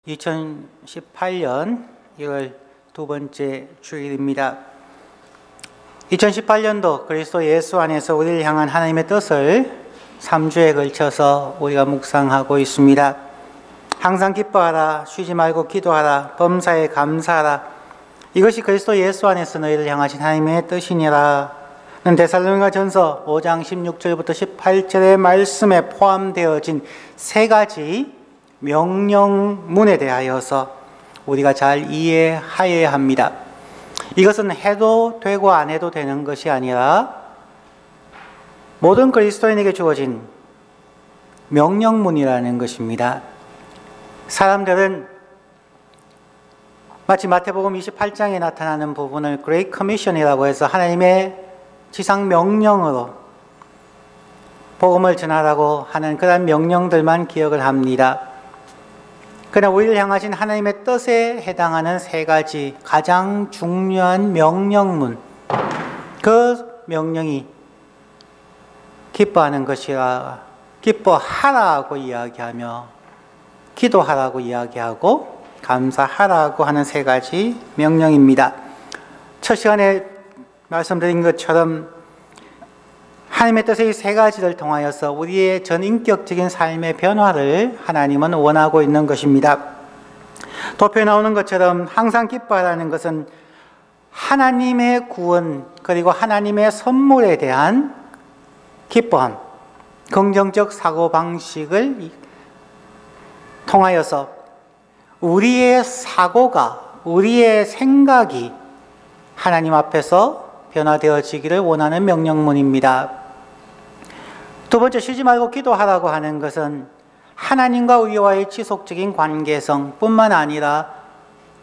2018년 1월 두 번째 주일입니다. 2018년도 그리스도 예수 안에서 우리를 향한 하나님의 뜻을 3주에 걸쳐서 우리가 묵상하고 있습니다. 항상 기뻐하라, 쉬지 말고 기도하라, 범사에 감사하라. 이것이 그리스도 예수 안에서 너희를 향하신 하나님의 뜻이니라. 는 데살로니가전서 5장 16절부터 18절의 말씀에 포함되어진 세 가지 명령문에 대하여서 우리가 잘 이해하여야 합니다. 이것은 해도 되고 안 해도 되는 것이 아니라 모든 그리스도인에게 주어진 명령문이라는 것입니다. 사람들은 마치 마태복음 28장에 나타나는 부분을 Great Commission이라고 해서 하나님의 지상 명령으로 복음을 전하라고 하는 그런 명령들만 기억을 합니다. 그러나 우리를 향하신 하나님의 뜻에 해당하는 세 가지 가장 중요한 명령문, 그 명령이 기뻐하는 것이라, 기뻐하라고 이야기하며 기도하라고 이야기하고 감사하라고 하는 세 가지 명령입니다. 첫 시간에 말씀드린 것처럼 하나님의 뜻의 세 가지를 통하여서 우리의 전인격적인 삶의 변화를 하나님은 원하고 있는 것입니다. 도표에 나오는 것처럼 항상 기뻐하라는 것은 하나님의 구원 그리고 하나님의 선물에 대한 기뻐함, 긍정적 사고방식을 통하여서 우리의 사고가, 우리의 생각이 하나님 앞에서 변화되어지기를 원하는 명령문입니다. 두 번째, 쉬지 말고 기도하라고 하는 것은 하나님과 우리와의 지속적인 관계성 뿐만 아니라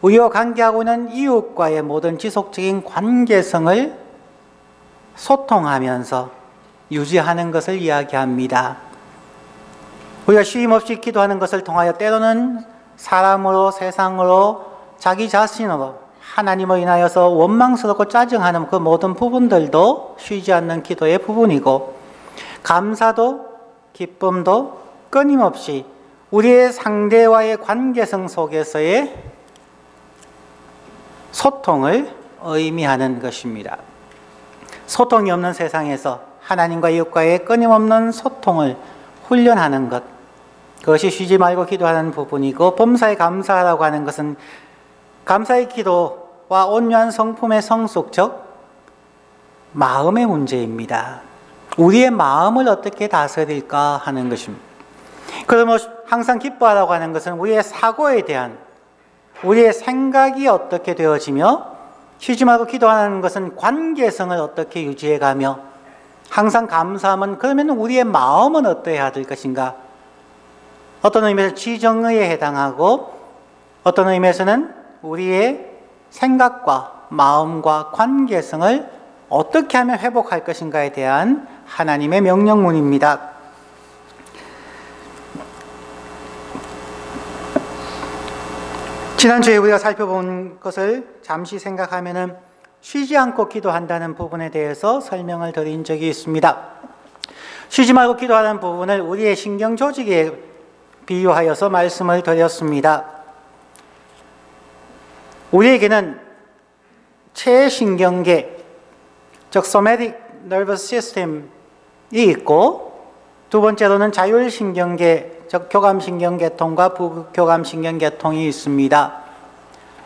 우리와 관계하고 있는 이웃과의 모든 지속적인 관계성을 소통하면서 유지하는 것을 이야기합니다. 우리가 쉼없이 기도하는 것을 통하여 때로는 사람으로, 세상으로, 자기 자신으로 하나님을 인하여서 원망스럽고 짜증하는 그 모든 부분들도 쉬지 않는 기도의 부분이고, 감사도 기쁨도 끊임없이 우리의 상대와의 관계성 속에서의 소통을 의미하는 것입니다. 소통이 없는 세상에서 하나님과 이웃과의 끊임없는 소통을 훈련하는 것, 그것이 쉬지 말고 기도하는 부분이고, 범사에 감사하라고 하는 것은 감사의 기도와 온유한 성품의 성숙적 마음의 문제입니다. 우리의 마음을 어떻게 다스릴까 하는 것입니다. 그러면 항상 기뻐하라고 하는 것은 우리의 사고에 대한 우리의 생각이 어떻게 되어지며, 쉬지 말고 기도하는 것은 관계성을 어떻게 유지해가며, 항상 감사하면 그러면 우리의 마음은 어떠해야 될 것인가? 어떤 의미에서 지정의에 해당하고 어떤 의미에서는 우리의 생각과 마음과 관계성을 어떻게 하면 회복할 것인가에 대한 하나님의 명령문입니다. 지난주에 우리가 살펴본 것을 잠시 생각하면은 쉬지 않고 기도한다는 부분에 대해서 설명을 드린 적이 있습니다. 쉬지 말고 기도하는 부분을 우리의 신경 조직에 비유하여서 말씀을 드렸습니다. 우리에게는 체신경계, 즉 somatic nervous system이 있고, 두 번째로는 자율신경계, 즉 교감신경계통과 부교감신경계통이 있습니다.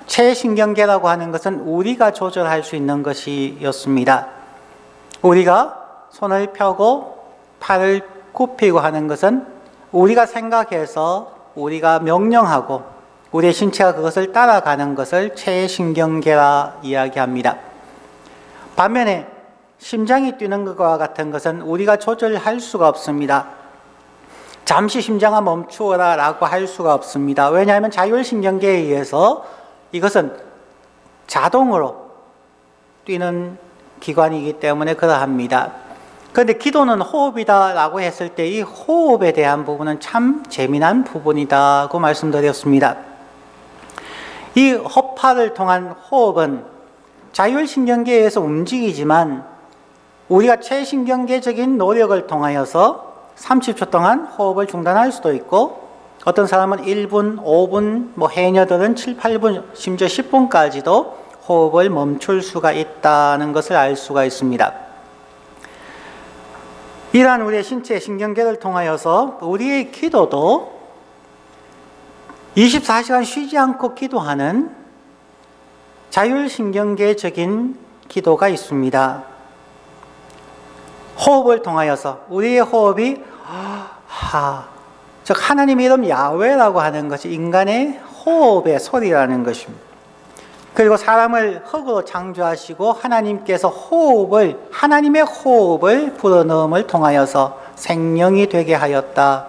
체신경계라고 하는 것은 우리가 조절할 수 있는 것이었습니다. 우리가 손을 펴고 팔을 굽히고 하는 것은 우리가 생각해서 우리가 명령하고 우리의 신체가 그것을 따라가는 것을 체신경계라 이야기합니다. 반면에 심장이 뛰는 것과 같은 것은 우리가 조절할 수가 없습니다. 잠시 심장아 멈추어라 라고 할 수가 없습니다. 왜냐하면 자율신경계에 의해서 이것은 자동으로 뛰는 기관이기 때문에 그러합니다. 그런데 기도는 호흡이다 라고 했을 때 이 호흡에 대한 부분은 참 재미난 부분이다고 말씀드렸습니다. 이 허파를 통한 호흡은 자율신경계에서 움직이지만 우리가 체신경계적인 노력을 통하여서 30초 동안 호흡을 중단할 수도 있고 어떤 사람은 1분, 5분, 해녀들은 7, 8분, 심지어 10분까지도 호흡을 멈출 수가 있다는 것을 알 수가 있습니다. 이러한 우리의 신체 신경계를 통하여서 우리의 기도도 24시간 쉬지 않고 기도하는 자율신경계적인 기도가 있습니다. 호흡을 통하여서 우리의 호흡이 즉 하나님의 이름 야훼라고 하는 것이 인간의 호흡의 소리라는 것입니다. 그리고 사람을 흙으로 창조하시고 하나님께서 하나님의 호흡을 불어넣음을 통하여서 생명이 되게 하였다.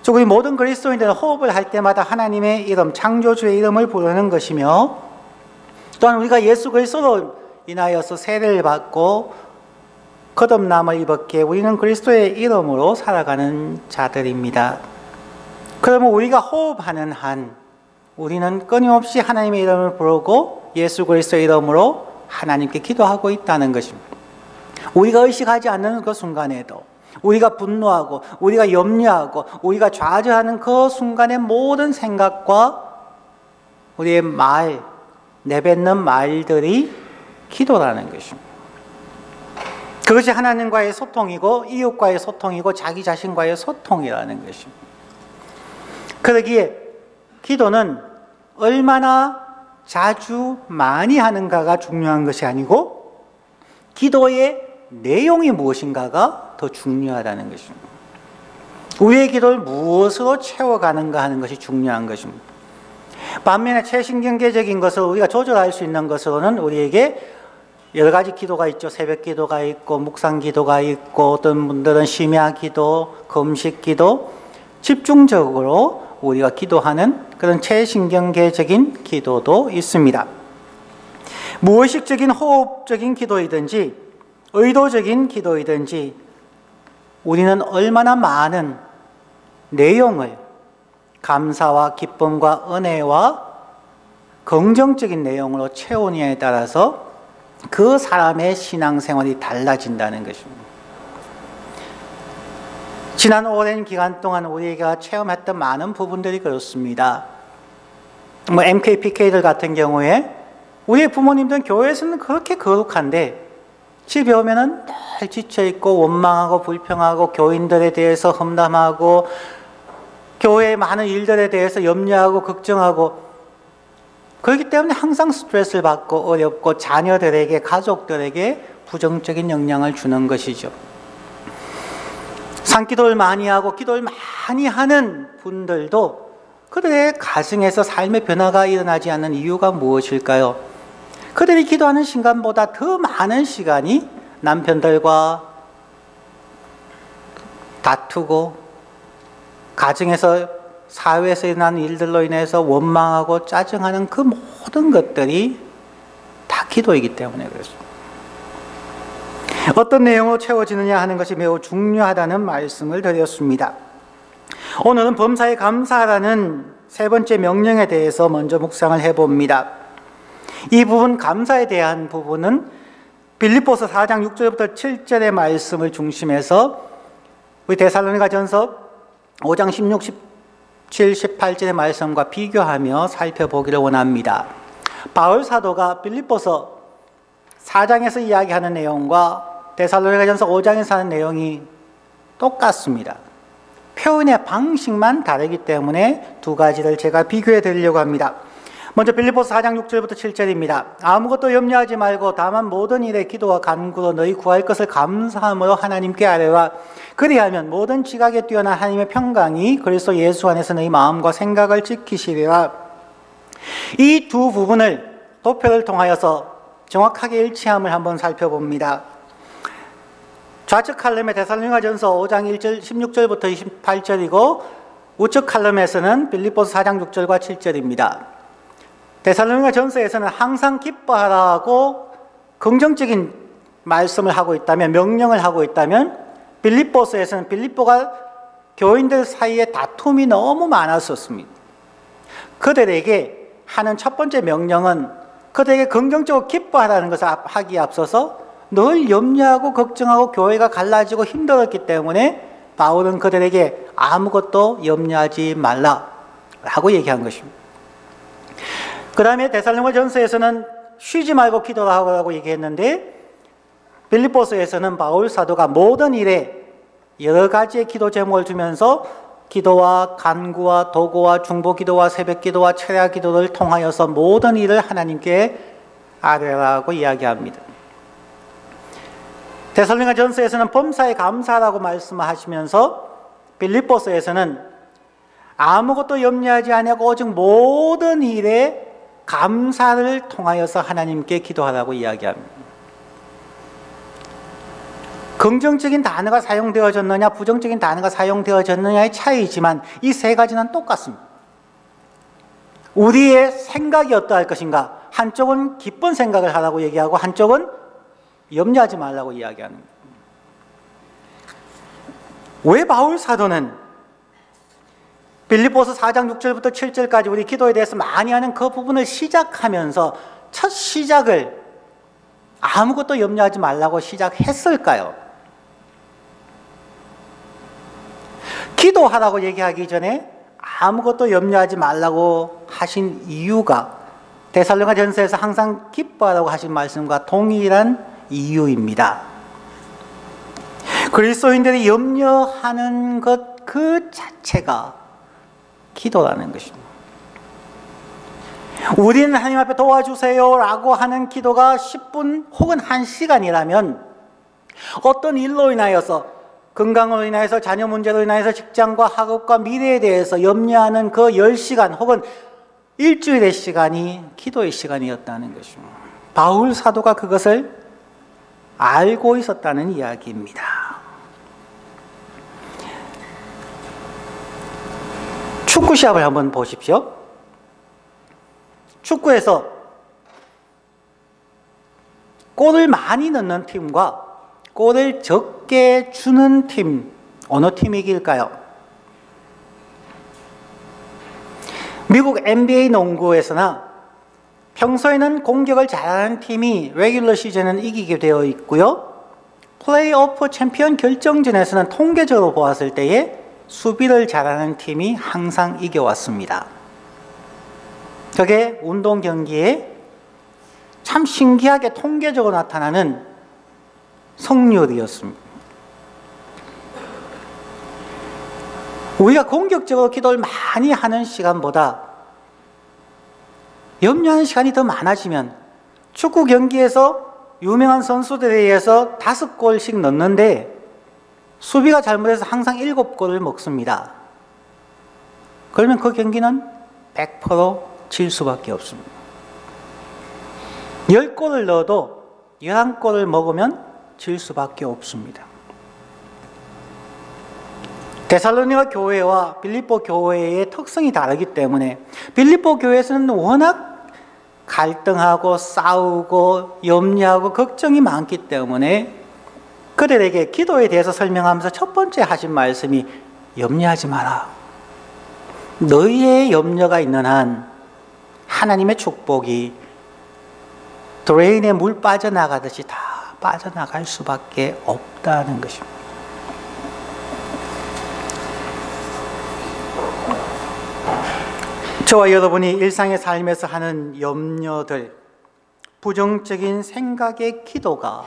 즉 우리 모든 그리스도인들은 호흡을 할 때마다 하나님의 이름, 창조주의 이름을 부르는 것이며, 또한 우리가 예수 그리스도로 인하여서 세례를 받고 거듭남을 입었기에 우리는 그리스도의 이름으로 살아가는 자들입니다. 그러면 우리가 호흡하는 한 우리는 끊임없이 하나님의 이름을 부르고 예수 그리스도의 이름으로 하나님께 기도하고 있다는 것입니다. 우리가 의식하지 않는 그 순간에도, 우리가 분노하고 우리가 염려하고 우리가 좌절하는 그 순간의 모든 생각과 우리의 내뱉는 말들이 기도라는 것입니다. 그것이 하나님과의 소통이고 이웃과의 소통이고 자기 자신과의 소통이라는 것입니다. 그러기에 기도는 얼마나 자주 많이 하는가가 중요한 것이 아니고 기도의 내용이 무엇인가가 더 중요하다는 것입니다. 우리의 기도를 무엇으로 채워가는가 하는 것이 중요한 것입니다. 반면에 최신경계적인 것을 우리가 조절할 수 있는 것으로는 우리에게 여러 가지 기도가 있죠. 새벽 기도가 있고 묵상 기도가 있고 어떤 분들은 심야 기도, 금식 기도, 집중적으로 우리가 기도하는 그런 최신경계적인 기도도 있습니다. 무의식적인 호흡적인 기도이든지 의도적인 기도이든지 우리는 얼마나 많은 내용을 감사와 기쁨과 은혜와 긍정적인 내용으로 채우느냐에 따라서 그 사람의 신앙생활이 달라진다는 것입니다. 지난 오랜 기간 동안 우리가 체험했던 많은 부분들이 그렇습니다. MKPK들 같은 경우에 우리의 부모님들은 교회에서는 그렇게 거룩한데 집에 오면은 늘 지쳐있고 원망하고 불평하고 교인들에 대해서 험담하고 교회의 많은 일들에 대해서 염려하고 걱정하고 그렇기 때문에 항상 스트레스를 받고 어렵고 자녀들에게 가족들에게 부정적인 영향을 주는 것이죠. 산기도를 많이 하고 기도를 많이 하는 분들도 그들의 가정에서 삶의 변화가 일어나지 않는 이유가 무엇일까요? 그들이 기도하는 시간보다 더 많은 시간이 남편들과 다투고 가정에서 사회에서 일어나는 일들로 인해서 원망하고 짜증하는 그 모든 것들이 다 기도이기 때문에 그렇습니다. 어떤 내용으로 채워지느냐 하는 것이 매우 중요하다는 말씀을 드렸습니다. 오늘은 범사에 감사하라는 세 번째 명령에 대해서 먼저 묵상을 해봅니다. 이 부분 감사에 대한 부분은 빌립보서 4장 6절부터 7절의 말씀을 중심해서 우리 데살로니가전서 5장 16, 17, 18절의 말씀과 비교하며 살펴보기를 원합니다. 바울 사도가 빌립보서 4장에서 이야기하는 내용과 데살로니가전서 5장에서 하는 내용이 똑같습니다. 표현의 방식만 다르기 때문에 두 가지를 제가 비교해 드리려고 합니다. 먼저 빌립보서 4장 6절부터 7절입니다. 아무것도 염려하지 말고 다만 모든 일에 기도와 간구로 너희 구할 것을 감사함으로 하나님께 아뢰라. 그리하면 모든 지각에 뛰어난 하나님의 평강이 그리스도 예수 안에서 너희 마음과 생각을 지키시리라. 이 두 부분을 도표를 통하여서 정확하게 일치함을 한번 살펴봅니다. 좌측 칼럼에 데살로니가전서 5장 1절 16절부터 28절이고 우측 칼럼에서는 빌립보서 4장 6절과 7절입니다. 데살로니가전서에서는 항상 기뻐하라고 긍정적인 말씀을 하고 있다면, 명령을 하고 있다면, 빌립보서에서는 빌립보가 교인들 사이에 다툼이 너무 많았었습니다. 그들에게 하는 첫 번째 명령은 그들에게 긍정적으로 기뻐하라는 것을 하기에 앞서서 늘 염려하고 걱정하고 교회가 갈라지고 힘들었기 때문에 바울은 그들에게 아무것도 염려하지 말라라고 얘기한 것입니다. 그 다음에 데살로니가전서에서는 쉬지 말고 기도하라고 얘기했는데, 빌립보서에서는 바울 사도가 모든 일에 여러 가지의 기도 제목을 두면서 기도와 간구와 도구와 중보기도와 새벽기도와 철야기도를 통하여서 모든 일을 하나님께 아뢰라고 이야기합니다. 데살로니가전서에서는 범사에 감사하라고 말씀하시면서 빌립보서에서는 아무것도 염려하지 아니하고 오직 모든 일에 감사를 통하여서 하나님께 기도하라고 이야기합니다. 긍정적인 단어가 사용되어졌느냐 부정적인 단어가 사용되어졌느냐의 차이지만 이 세 가지는 똑같습니다. 우리의 생각이 어떠할 것인가, 한쪽은 기쁜 생각을 하라고 얘기하고 한쪽은 염려하지 말라고 이야기하는 거예요. 왜 바울 사도는 빌립보서 4장 6절부터 7절까지 우리 기도에 대해서 많이 하는 그 부분을 시작하면서 첫 시작을 아무것도 염려하지 말라고 시작했을까요? 기도하라고 얘기하기 전에 아무것도 염려하지 말라고 하신 이유가 데살로니가전서에서 항상 기뻐하라고 하신 말씀과 동일한 이유입니다. 그리스도인들이 염려하는 것 그 자체가 기도라는 것입니다. 우리는 하나님 앞에 도와주세요 라고 하는 기도가 10분 혹은 1시간이라면 어떤 일로 인하여서, 건강으로 인하여서, 자녀 문제로 인하여서, 직장과 학업과 미래에 대해서 염려하는 그 10시간 혹은 일주일의 시간이 기도의 시간이었다는 것입니다. 바울 사도가 그것을 알고 있었다는 이야기입니다. 축구 시합을 한번 보십시오. 축구에서 골을 많이 넣는 팀과 골을 적게 주는 팀, 어느 팀이 이길까요? 미국 NBA 농구에서나 평소에는 공격을 잘하는 팀이 레귤러 시즌은 이기게 되어 있고요. 플레이오프 챔피언 결정전에서는 통계적으로 보았을 때에 수비를 잘하는 팀이 항상 이겨왔습니다. 그게 운동 경기에 참 신기하게 통계적으로 나타나는 성률이었습니다. 우리가 공격적으로 기도를 많이 하는 시간보다 염려하는 시간이 더 많아지면 축구 경기에서 유명한 선수들에 의해서 5골씩 넣는데 수비가 잘못해서 항상 7골을 먹습니다. 그러면 그 경기는 100% 질 수밖에 없습니다. 10골을 넣어도 11골을 먹으면 질 수밖에 없습니다. 데살로니가 교회와 빌립보 교회의 특성이 다르기 때문에 빌립보 교회에서는 워낙 갈등하고 싸우고 염려하고 걱정이 많기 때문에 그들에게 기도에 대해서 설명하면서 첫 번째 하신 말씀이 염려하지 마라. 너희의 염려가 있는 한 하나님의 축복이 드레인에 물 빠져나가듯이 다 빠져나갈 수밖에 없다는 것입니다. 저와 여러분이 일상의 삶에서 하는 염려들, 부정적인 생각의 기도가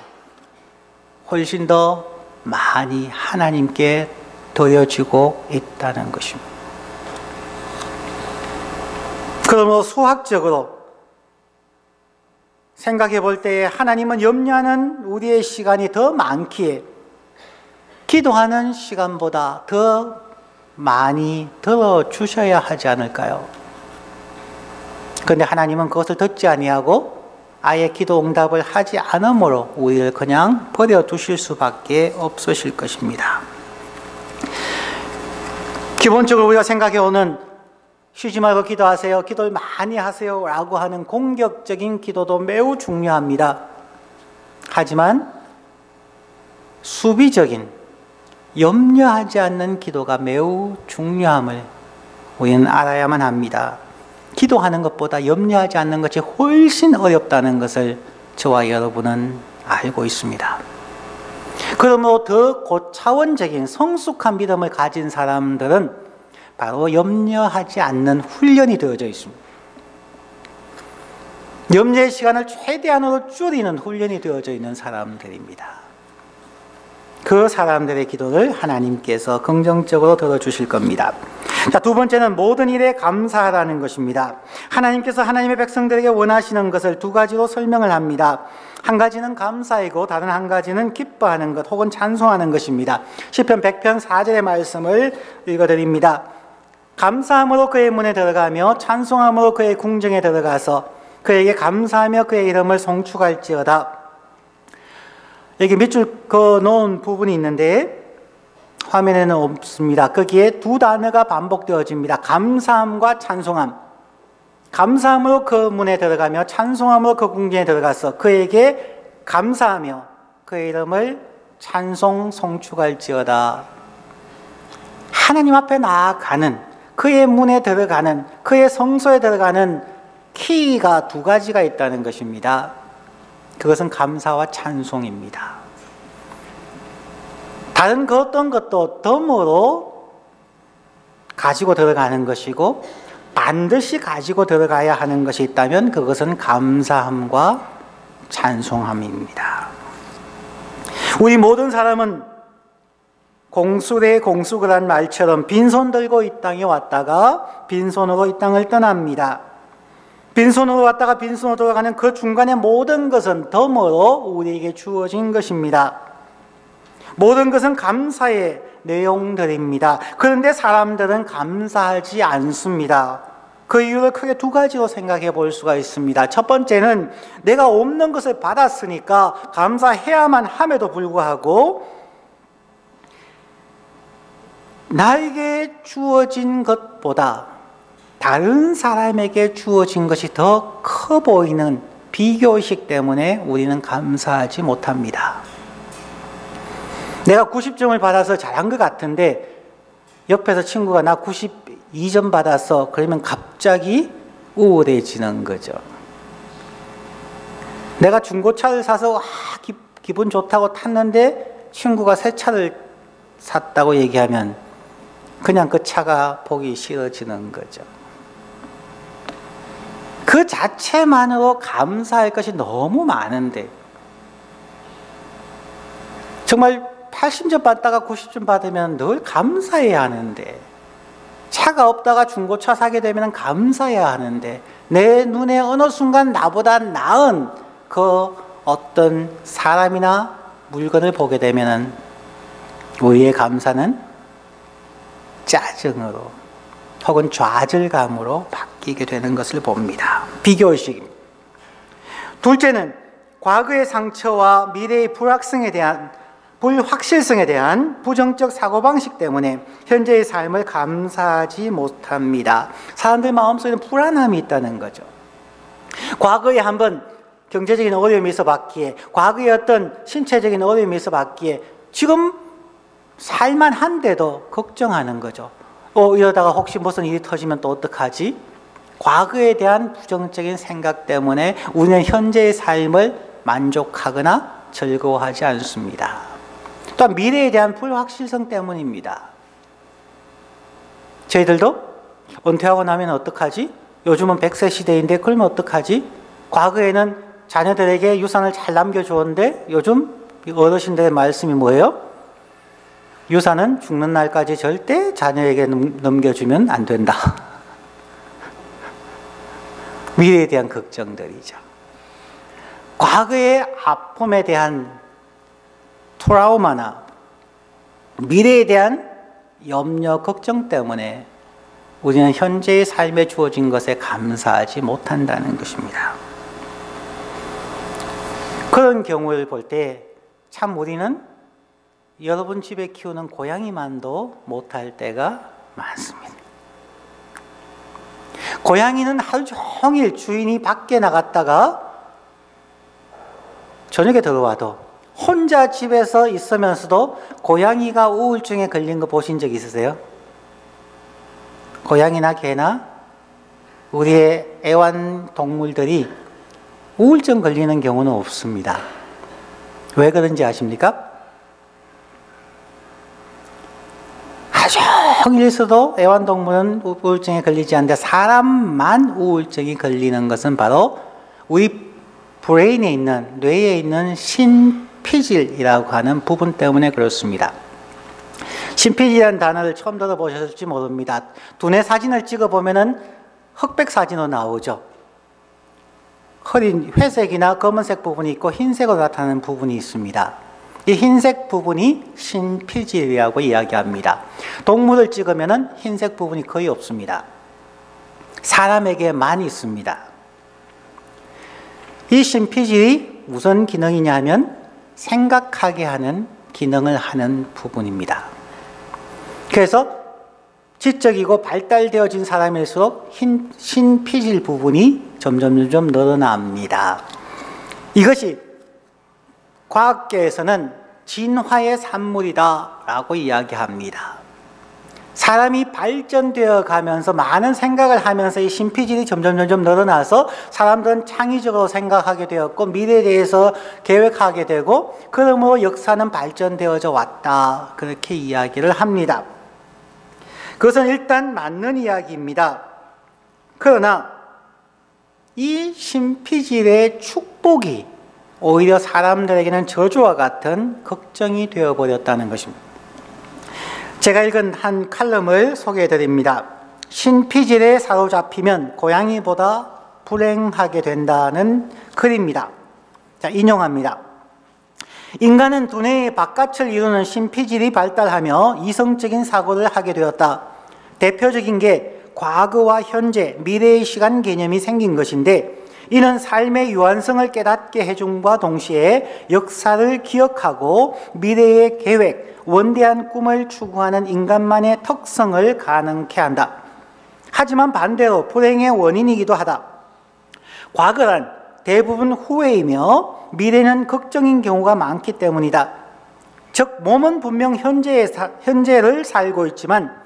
훨씬 더 많이 하나님께 드려지고 있다는 것입니다. 그러므로 수학적으로 생각해 볼 때에 하나님은 염려하는 우리의 시간이 더 많기에 기도하는 시간보다 더 많이 들어주셔야 하지 않을까요? 그런데 하나님은 그것을 듣지 아니하고 아예 기도 응답을 하지 않으므로 우리를 그냥 버려두실 수밖에 없으실 것입니다. 기본적으로 우리가 생각해오는 쉬지 말고 기도하세요, 기도를 많이 하세요 라고 하는 공격적인 기도도 매우 중요합니다. 하지만 수비적인 염려하지 않는 기도가 매우 중요함을 우리는 알아야만 합니다. 기도하는 것보다 염려하지 않는 것이 훨씬 어렵다는 것을 저와 여러분은 알고 있습니다. 그러므로 더 고차원적인 성숙한 믿음을 가진 사람들은 바로 염려하지 않는 훈련이 되어져 있습니다. 염려의 시간을 최대한으로 줄이는 훈련이 되어져 있는 사람들입니다. 그 사람들의 기도를 하나님께서 긍정적으로 들어주실 겁니다. 자, 두 번째는 모든 일에 감사하라는 것입니다. 하나님께서 하나님의 백성들에게 원하시는 것을 두 가지로 설명을 합니다. 한 가지는 감사이고 다른 한 가지는 기뻐하는 것 혹은 찬송하는 것입니다. 시편 100편 4절의 말씀을 읽어드립니다. 감사함으로 그의 문에 들어가며 찬송함으로 그의 궁정에 들어가서 그에게 감사하며 그의 이름을 송축할지어다. 여기 밑줄 그어놓은 부분이 있는데 화면에는 없습니다. 거기에 두 단어가 반복되어집니다. 감사함과 찬송함. 감사함으로 그 문에 들어가며 찬송함으로 그 궁전에 들어가서 그에게 감사하며 그의 이름을 찬송 송축할지어다. 하나님 앞에 나아가는, 그의 문에 들어가는, 그의 성소에 들어가는 키가 두 가지가 있다는 것입니다. 그것은 감사와 찬송입니다. 다른 그 어떤 것도 덤으로 가지고 들어가는 것이고 반드시 가지고 들어가야 하는 것이 있다면 그것은 감사함과 찬송함입니다. 우리 모든 사람은 공수래 공수그란 말처럼 빈손 들고 이 땅에 왔다가 빈손으로 이 땅을 떠납니다. 빈손으로 왔다가 빈손으로 돌아가는 그 중간의 모든 것은 덤으로 우리에게 주어진 것입니다. 모든 것은 감사의 내용들입니다. 그런데 사람들은 감사하지 않습니다. 그 이유를 크게 두 가지로 생각해 볼 수가 있습니다. 첫 번째는 내가 없는 것을 받았으니까 감사해야만 함에도 불구하고 나에게 주어진 것보다 다른 사람에게 주어진 것이 더 커 보이는 비교의식 때문에 우리는 감사하지 못합니다. 내가 90점을 받아서 잘한 것 같은데 옆에서 친구가 나 92점 받았어. 그러면 갑자기 우울해지는 거죠. 내가 중고차를 사서 기분 좋다고 탔는데 친구가 새 차를 샀다고 얘기하면 그냥 그 차가 보기 싫어지는 거죠. 그 자체만으로 감사할 것이 너무 많은데 정말 80점 받다가 90점 받으면 늘 감사해야 하는데 차가 없다가 중고차 사게 되면 감사해야 하는데 내 눈에 어느 순간 나보다 나은 그 어떤 사람이나 물건을 보게 되면 우리의 감사는 짜증으로 혹은 좌절감으로 바뀌게 되는 것을 봅니다. 비교의식입니다. 둘째는 과거의 상처와 미래의 불확실성에 대한 부정적 사고방식 때문에 현재의 삶을 감사하지 못합니다. 사람들 마음속에는 불안함이 있다는 거죠. 과거에 한번 경제적인 어려움이 있어봤기에, 과거에 어떤 신체적인 어려움이 있어봤기에 지금 살만한데도 걱정하는 거죠. 이러다가 혹시 무슨 일이 터지면 또 어떡하지? 과거에 대한 부정적인 생각 때문에 우리는 현재의 삶을 만족하거나 즐거워하지 않습니다. 또한 미래에 대한 불확실성 때문입니다. 저희들도 은퇴하고 나면 어떡하지? 요즘은 100세 시대인데 그러면 어떡하지? 과거에는 자녀들에게 유산을 잘 남겨주었는데 요즘 어르신들의 말씀이 뭐예요? 유산은 죽는 날까지 절대 자녀에게 넘겨주면 안 된다. 미래에 대한 걱정들이죠. 과거의 아픔에 대한 트라우마나 미래에 대한 염려, 걱정 때문에 우리는 현재의 삶에 주어진 것에 감사하지 못한다는 것입니다. 그런 경우를 볼 때 참 우리는 여러분 집에 키우는 고양이만도 못할 때가 많습니다. 고양이는 하루 종일 주인이 밖에 나갔다가 저녁에 들어와도 혼자 집에서 있으면서도 고양이가 우울증에 걸린 거 보신 적 있으세요? 고양이나 개나 우리의 애완동물들이 우울증 걸리는 경우는 없습니다. 왜 그런지 아십니까? 종일 있어도 애완동물은 우울증에 걸리지 않는데 사람만 우울증이 걸리는 것은 바로 우리 브레인에 있는, 뇌에 있는 신피질이라고 하는 부분 때문에 그렇습니다. 신피질이라는 단어를 처음 들어보셨을지 모릅니다. 두뇌 사진을 찍어보면 흑백 사진으로 나오죠. 흐린 회색이나 검은색 부분이 있고 흰색으로 나타나는 부분이 있습니다. 이 흰색 부분이 신피질이라고 이야기합니다. 동물을 찍으면 흰색 부분이 거의 없습니다. 사람에게만 있습니다. 이 신피질이 무슨 기능이냐 하면 생각하게 하는 기능을 하는 부분입니다. 그래서 지적이고 발달되어진 사람일수록 신피질 부분이 점점 늘어납니다. 이것이 과학계에서는 진화의 산물이다라고 이야기합니다. 사람이 발전되어 가면서 많은 생각을 하면서 이 신피질이 점점 늘어나서 사람들은 창의적으로 생각하게 되었고 미래에 대해서 계획하게 되고 그러므로 역사는 발전되어져 왔다. 그렇게 이야기를 합니다. 그것은 일단 맞는 이야기입니다. 그러나 이 신피질의 축복이 오히려 사람들에게는 저주와 같은 걱정이 되어버렸다는 것입니다. 제가 읽은 한 칼럼을 소개해 드립니다. 신피질에 사로잡히면 고양이보다 불행하게 된다는 글입니다. 자, 인용합니다. 인간은 두뇌의 바깥을 이루는 신피질이 발달하며 이성적인 사고를 하게 되었다. 대표적인 게 과거와 현재, 미래의 시간 개념이 생긴 것인데 이는 삶의 유한성을 깨닫게 해줌과 동시에 역사를 기억하고 미래의 계획, 원대한 꿈을 추구하는 인간만의 특성을 가능케 한다. 하지만 반대로 불행의 원인이기도 하다. 과거란 대부분 후회이며 미래는 걱정인 경우가 많기 때문이다. 즉 몸은 분명 현재를 살고 있지만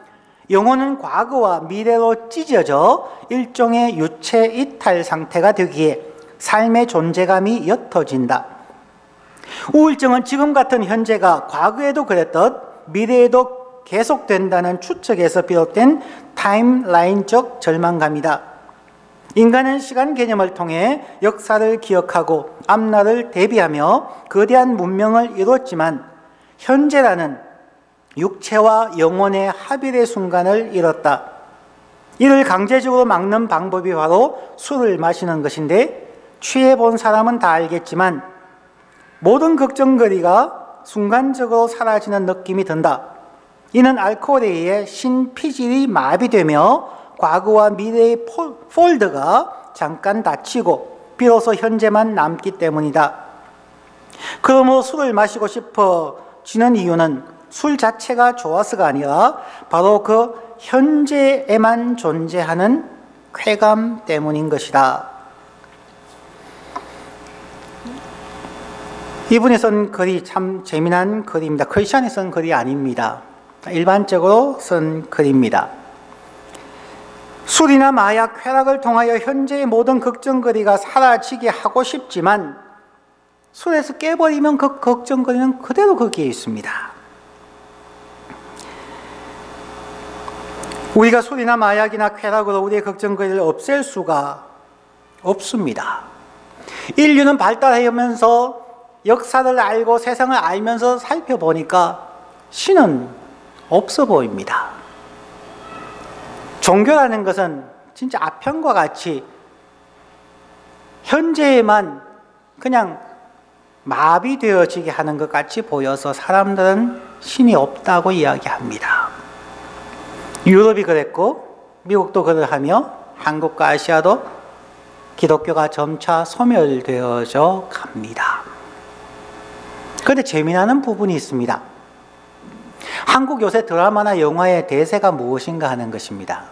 영혼은 과거와 미래로 찢어져 일종의 유체 이탈 상태가 되기에 삶의 존재감이 옅어진다. 우울증은 지금 같은 현재가 과거에도 그랬듯 미래에도 계속된다는 추측에서 비롯된 타임라인적 절망감이다. 인간은 시간 개념을 통해 역사를 기억하고 앞날을 대비하며 거대한 문명을 이뤘지만 현재라는 육체와 영혼의 합일의 순간을 잃었다. 이를 강제적으로 막는 방법이 바로 술을 마시는 것인데 취해본 사람은 다 알겠지만 모든 걱정거리가 순간적으로 사라지는 느낌이 든다. 이는 알코올에 의해 신피질이 마비되며 과거와 미래의 폴더가 잠깐 닫히고 비로소 현재만 남기 때문이다. 그러므로 술을 마시고 싶어지는 이유는 술 자체가 좋아서가 아니라 바로 그 현재에만 존재하는 쾌감 때문인 것이다. 이분이 쓴 글이 참 재미난 글입니다. 크리스찬이 쓴 글이 아닙니다. 일반적으로 쓴 글입니다. 술이나 마약, 쾌락을 통하여 현재의 모든 걱정거리가 사라지게 하고 싶지만 술에서 깨버리면 그 걱정거리는 그대로 거기에 있습니다. 우리가 술이나 마약이나 쾌락으로 우리의 걱정거리를 없앨 수가 없습니다. 인류는 발달하면서 역사를 알고 세상을 알면서 살펴보니까 신은 없어 보입니다. 종교라는 것은 진짜 아편과 같이 현재에만 그냥 마비되어지게 하는 것 같이 보여서 사람들은 신이 없다고 이야기합니다. 유럽이 그랬고 미국도 그러하며 한국과 아시아도 기독교가 점차 소멸되어져 갑니다. 그런데 재미나는 부분이 있습니다. 한국 요새 드라마나 영화의 대세가 무엇인가 하는 것입니다.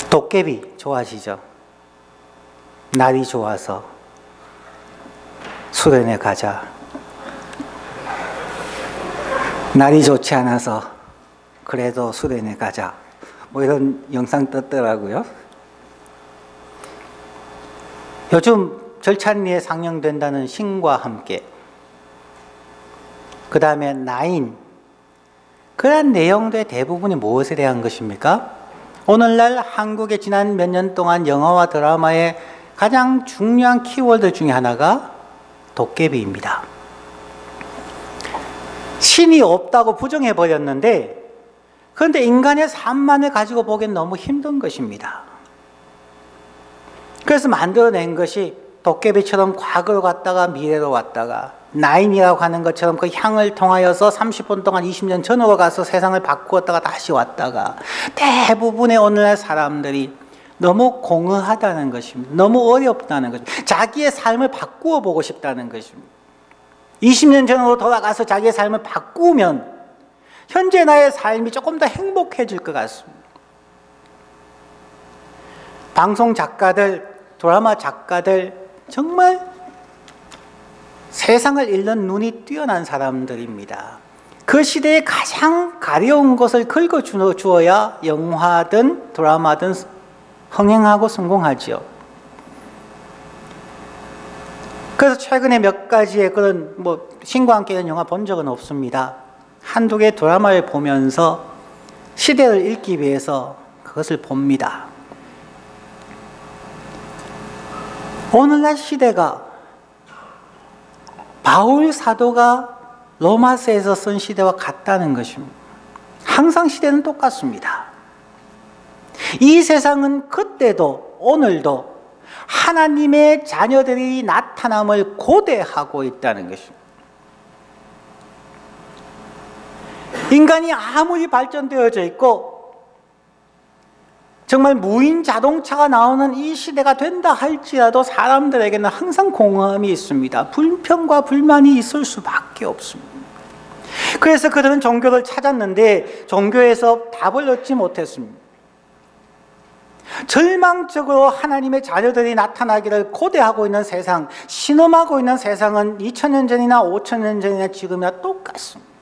도깨비 좋아하시죠? 날이 좋아서 수련회 가자. 날이 좋지 않아서 그래도 수련회 가자. 뭐 이런 영상 떴더라고요. 요즘 절찬리에 상영된다는 신과 함께, 그 다음에 나인, 그러한 내용들의 대부분이 무엇에 대한 것입니까? 오늘날 한국의 지난 몇 년 동안 영화와 드라마의 가장 중요한 키워드 중에 하나가 도깨비입니다. 신이 없다고 부정해버렸는데, 그런데 인간의 삶만을 가지고 보기엔 너무 힘든 것입니다. 그래서 만들어낸 것이 도깨비처럼 과거로 갔다가 미래로 왔다가, 나인이라고 하는 것처럼 그 향을 통하여서 30분 동안 20년 전으로 가서 세상을 바꾸었다가 다시 왔다가, 대부분의 오늘날 사람들이 너무 공허하다는 것입니다. 너무 어렵다는 것입니다. 자기의 삶을 바꾸어 보고 싶다는 것입니다. 20년 전으로 돌아가서 자기의 삶을 바꾸면 현재 나의 삶이 조금 더 행복해질 것 같습니다. 방송 작가들, 드라마 작가들, 정말 세상을 읽는 눈이 뛰어난 사람들입니다. 그 시대에 가장 가려운 것을 긁어주어야 영화든 드라마든 흥행하고 성공하지요. 그래서 최근에 몇 가지의 그런 신과 함께는 영화 본 적은 없습니다. 한두 개의 드라마를 보면서 시대를 읽기 위해서 그것을 봅니다. 오늘날 시대가 바울 사도가 로마서에서 쓴 시대와 같다는 것입니다. 항상 시대는 똑같습니다. 이 세상은 그때도 오늘도 하나님의 자녀들이 나타남을 고대하고 있다는 것입니다. 인간이 아무리 발전되어져 있고 정말 무인 자동차가 나오는 이 시대가 된다 할지라도 사람들에게는 항상 공허함이 있습니다. 불평과 불만이 있을 수밖에 없습니다. 그래서 그들은 종교를 찾았는데 종교에서 답을 얻지 못했습니다. 절망적으로 하나님의 자녀들이 나타나기를 고대하고 있는 세상, 신음하고 있는 세상은 2000년 전이나 5000년 전이나 지금이나 똑같습니다.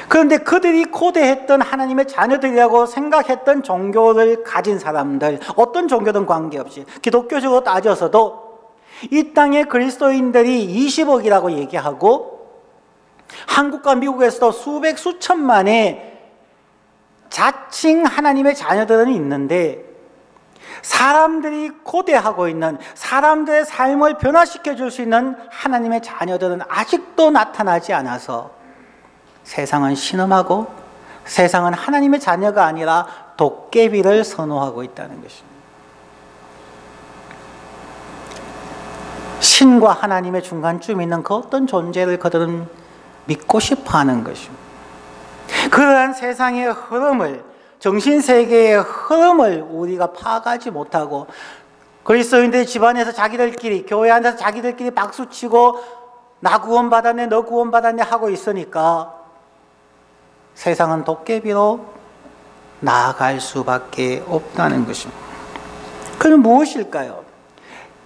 그런데 그들이 고대했던 하나님의 자녀들이라고 생각했던 종교를 가진 사람들, 어떤 종교든 관계없이 기독교적으로 따져서도 이 땅의 그리스도인들이 20억이라고 얘기하고 한국과 미국에서도 수백 수천만의 자칭 하나님의 자녀들은 있는데 사람들이 고대하고 있는, 사람들의 삶을 변화시켜 줄 수 있는 하나님의 자녀들은 아직도 나타나지 않아서 세상은 신음하고 세상은 하나님의 자녀가 아니라 도깨비를 선호하고 있다는 것입니다. 신과 하나님의 중간쯤 있는 그 어떤 존재를 그들은 믿고 싶어하는 것입니다. 그러한 세상의 흐름을, 정신세계의 흐름을 우리가 파악하지 못하고 그리스도인들 집안에서 자기들끼리, 교회 안에서 자기들끼리 박수치고 나 구원받았네, 너 구원받았네 하고 있으니까 세상은 도깨비로 나아갈 수밖에 없다는 것입니다. 그럼 무엇일까요?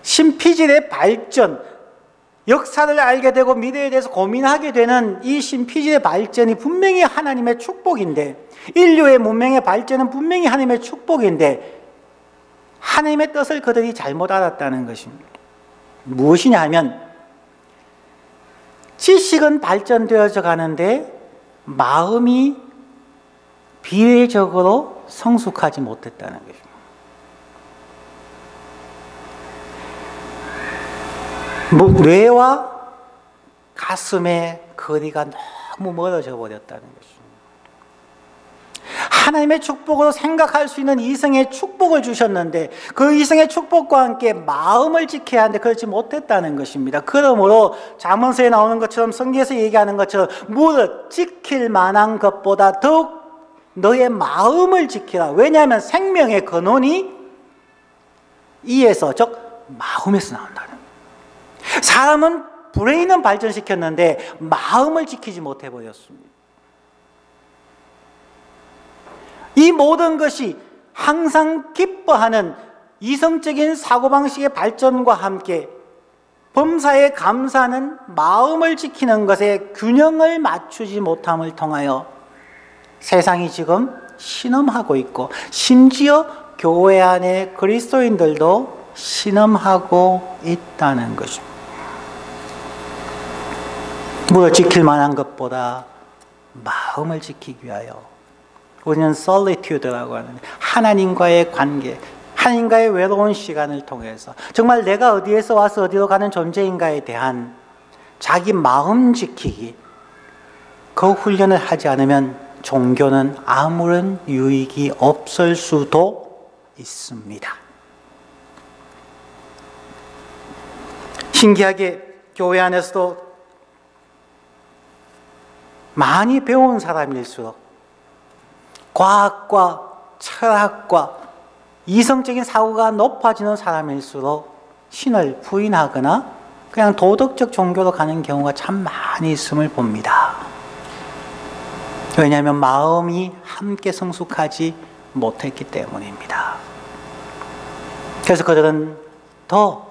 신피질의 발전, 역사를 알게 되고 미래에 대해서 고민하게 되는 이 신피질의 발전이 분명히 하나님의 축복인데, 인류의 문명의 발전은 분명히 하나님의 축복인데 하나님의 뜻을 그들이 잘못 알았다는 것입니다. 무엇이냐 하면 지식은 발전되어져 가는데 마음이 비례적으로 성숙하지 못했다는 것입니다. 뇌와 가슴의 거리가 너무 멀어져 버렸다는 것입니다. 하나님의 축복으로 생각할 수 있는 이성의 축복을 주셨는데 그 이성의 축복과 함께 마음을 지켜야 하는데 그렇지 못했다는 것입니다. 그러므로 잠언서에 나오는 것처럼, 성경에서 얘기하는 것처럼 무릇 지킬 만한 것보다 더욱 너의 마음을 지키라. 왜냐하면 생명의 근원이 이에서, 즉 마음에서 나온다는 거예요. 사람은 브레인은 발전시켰는데 마음을 지키지 못해버렸습니다. 이 모든 것이 항상 기뻐하는 이성적인 사고방식의 발전과 함께 범사에 감사하는 마음을 지키는 것에 균형을 맞추지 못함을 통하여 세상이 지금 신음하고 있고, 심지어 교회 안에 그리스도인들도 신음하고 있다는 것입니다. 무엇 지킬 만한 것보다 마음을 지키기 위하여. 우리는 solitude라고 하는 하나님과의 관계, 하나님과의 외로운 시간을 통해서 정말 내가 어디에서 와서 어디로 가는 존재인가에 대한 자기 마음 지키기, 그 훈련을 하지 않으면 종교는 아무런 유익이 없을 수도 있습니다. 신기하게 교회 안에서도 많이 배운 사람일수록 과학과 철학과 이성적인 사고가 높아지는 사람일수록 신을 부인하거나 그냥 도덕적 종교로 가는 경우가 참 많이 있음을 봅니다. 왜냐하면 마음이 함께 성숙하지 못했기 때문입니다. 그래서 그들은 더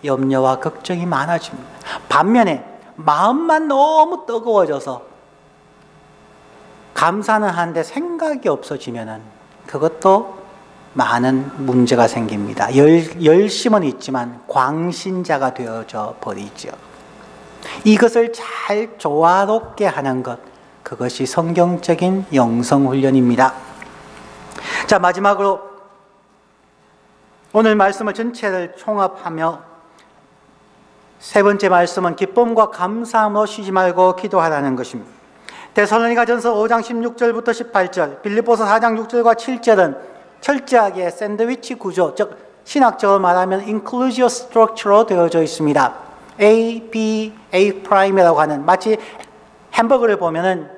염려와 걱정이 많아집니다. 반면에 마음만 너무 뜨거워져서 감사는 하는데 생각이 없어지면은 그것도 많은 문제가 생깁니다. 열심은 있지만 광신자가 되어져 버리죠. 이것을 잘 조화롭게 하는 것, 그것이 성경적인 영성훈련입니다. 자, 마지막으로 오늘 말씀을 전체를 총합하며 세 번째 말씀은 기쁨과 감사함으로 쉬지 말고 기도하라는 것입니다. 데살로니가전서 5장 16절부터 18절, 빌립보서 4장 6절과 7절은 철저하게 샌드위치 구조, 즉 신학적으로 말하면 inclusio structure로 되어져 있습니다. A, B, A'이라고 하는, 마치 햄버거를 보면은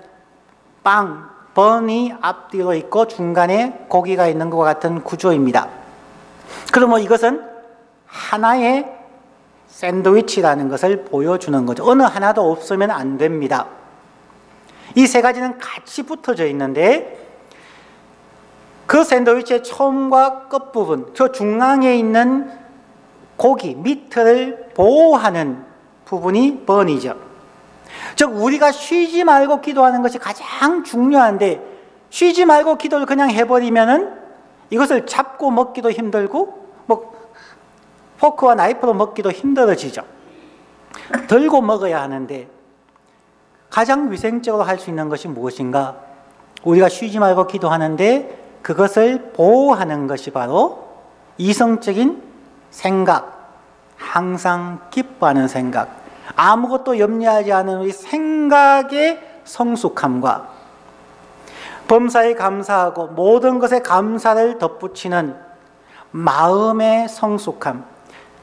빵, 번이 앞뒤로 있고 중간에 고기가 있는 것과 같은 구조입니다. 그러면 이것은 하나의 샌드위치라는 것을 보여주는 거죠. 어느 하나도 없으면 안 됩니다. 이 세 가지는 같이 붙어져 있는데 그 샌드위치의 처음과 끝부분, 저 중앙에 있는 고기, 미트를 보호하는 부분이 번이죠. 즉 우리가 쉬지 말고 기도하는 것이 가장 중요한데, 쉬지 말고 기도를 그냥 해버리면은 이것을 잡고 먹기도 힘들고 포크와 나이프로 먹기도 힘들어지죠. 들고 먹어야 하는데 가장 위생적으로 할 수 있는 것이 무엇인가? 우리가 쉬지 말고 기도하는데 그것을 보호하는 것이 바로 이성적인 생각, 항상 기뻐하는 생각, 아무것도 염려하지 않은 우리 생각의 성숙함과 범사에 감사하고 모든 것에 감사를 덧붙이는 마음의 성숙함,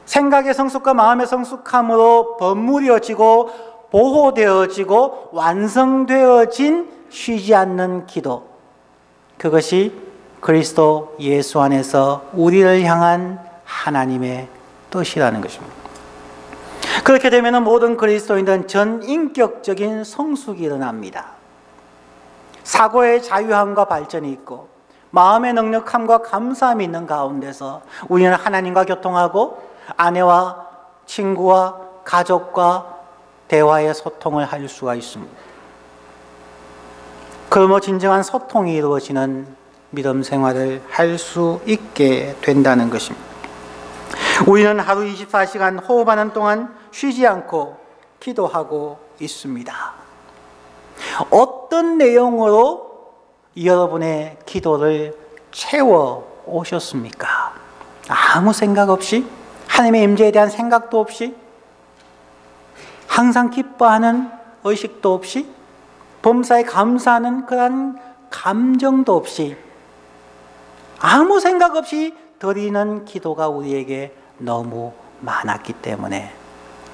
생각의 성숙과 마음의 성숙함으로 버무려지고 보호되어지고 완성되어진 쉬지 않는 기도, 그것이 그리스도 예수 안에서 우리를 향한 하나님의 뜻이라는 것입니다. 그렇게 되면 모든 그리스도인들은 전인격적인 성숙이 일어납니다. 사고의 자유함과 발전이 있고 마음의 넉넉함과 감사함이 있는 가운데서 우리는 하나님과 교통하고 아내와 친구와 가족과 대화의 소통을 할 수가 있습니다. 그러므로 진정한 소통이 이루어지는 믿음 생활을 할 수 있게 된다는 것입니다. 우리는 하루 24시간 호흡하는 동안 쉬지 않고 기도하고 있습니다. 어떤 내용으로 여러분의 기도를 채워 오셨습니까? 아무 생각 없이, 하나님의 임재에 대한 생각도 없이, 항상 기뻐하는 의식도 없이, 범사에 감사하는 그런 감정도 없이, 아무 생각 없이 드리는 기도가 우리에게 너무 많았기 때문에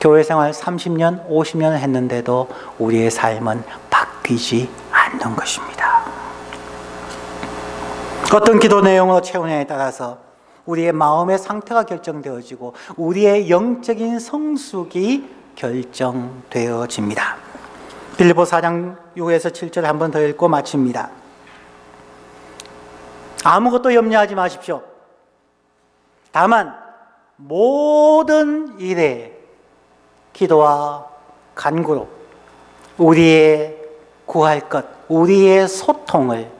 교회 생활 30년, 50년을 했는데도 우리의 삶은 바뀌지 않는 것입니다. 어떤 기도 내용으로 채우냐에 따라서 우리의 마음의 상태가 결정되어지고 우리의 영적인 성숙이 결정되어집니다. 빌립보서 4장 6에서 7절 한 번 더 읽고 마칩니다. 아무것도 염려하지 마십시오. 다만 모든 일에 기도와 간구로 우리의 구할 것, 우리의 소통을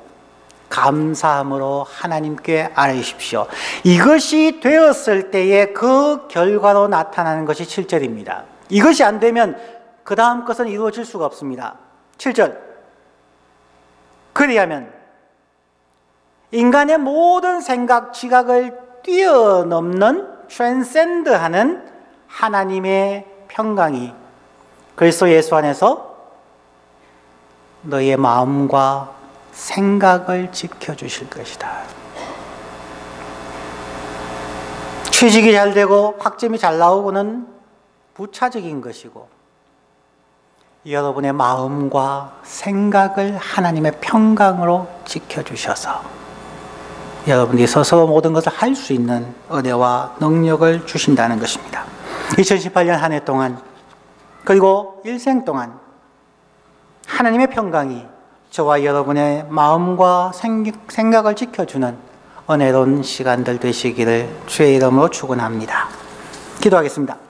감사함으로 하나님께 아뢰십시오. 이것이 되었을 때에 그 결과로 나타나는 것이 7절입니다. 이것이 안 되면 그 다음 것은 이루어질 수가 없습니다. 7절, 그리하면 인간의 모든 생각, 지각을 뛰어넘는 트랜센드하는 하나님의 평강이 그리스도 예수 안에서 너의 마음과 생각을 지켜주실 것이다. 취직이 잘 되고 학점이 잘 나오고는 부차적인 것이고, 여러분의 마음과 생각을 하나님의 평강으로 지켜주셔서 여러분이 서서 모든 것을 할 수 있는 은혜와 능력을 주신다는 것입니다. 2018년 한 해 동안, 그리고 일생 동안 하나님의 평강이 저와 여러분의 마음과 생각을 지켜주는 은혜로운 시간들 되시기를 주의 이름으로 축원합니다. 기도하겠습니다.